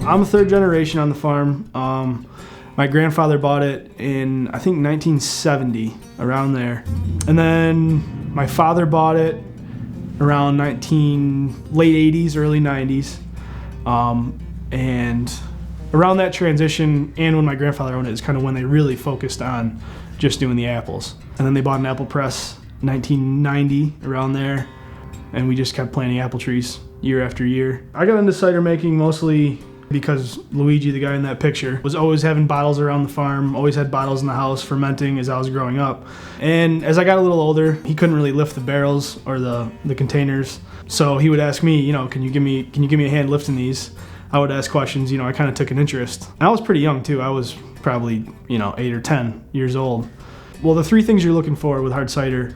I'm third generation on the farm. My grandfather bought it in, I think, 1970, around there. And then my father bought it around late 80s, early 90s. And around that transition, and when my grandfather owned it, is kind of when they really focused on just doing the apples. And then they bought an apple press 1990, around there, and we just kept planting apple trees year after year. I got into cider making mostly because Luigi, the guy in that picture, was always having bottles around the farm, always had bottles in the house fermenting as I was growing up. And as I got a little older, he couldn't really lift the barrels or the containers. So he would ask me, you know, can you give me a hand lifting these? I would ask questions, you know, I kind of took an interest. And I was pretty young too. I was probably, 8 or 10 years old. Well, the three things you're looking for with hard cider,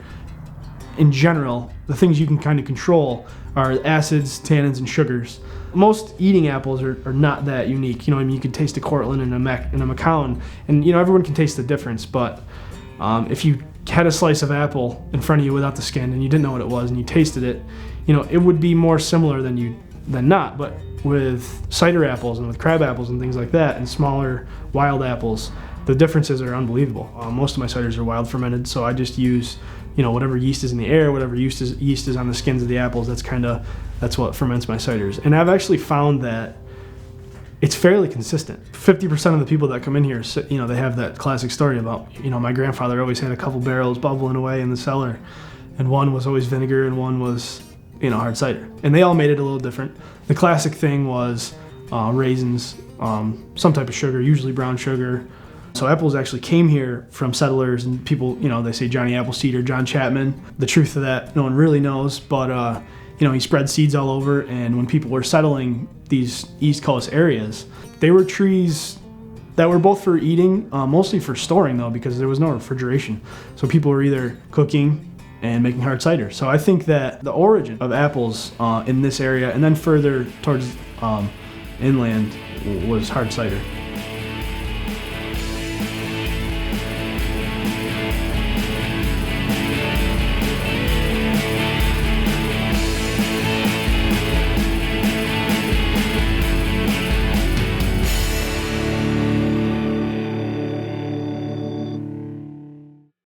in general, the things you can kind of control are acids, tannins, and sugars. Most eating apples are not that unique. I mean, you can taste a Cortland and a Macallan, and everyone can taste the difference. But if you had a slice of apple in front of you without the skin and you didn't know what it was and you tasted it, it would be more similar than not. But with cider apples and with crab apples and things like that, and smaller wild apples, the differences are unbelievable. Most of my ciders are wild fermented, so I just use whatever yeast is in the air, whatever yeast is on the skins of the apples. That's what ferments my ciders. And I've actually found that it's fairly consistent. 50% of the people that come in here, they have that classic story about, my grandfather always had a couple barrels bubbling away in the cellar, and one was always vinegar and one was, hard cider. And they all made it a little different. The classic thing was raisins, some type of sugar, usually brown sugar. So apples actually came here from settlers, and people, they say Johnny Appleseed or John Chapman. The truth of that, no one really knows, but he spread seeds all over, and when people were settling these East Coast areas, they were trees that were both for eating, mostly for storing though, because there was no refrigeration. So people were either cooking and making hard cider. So I think that the origin of apples in this area, and then further towards inland, was hard cider.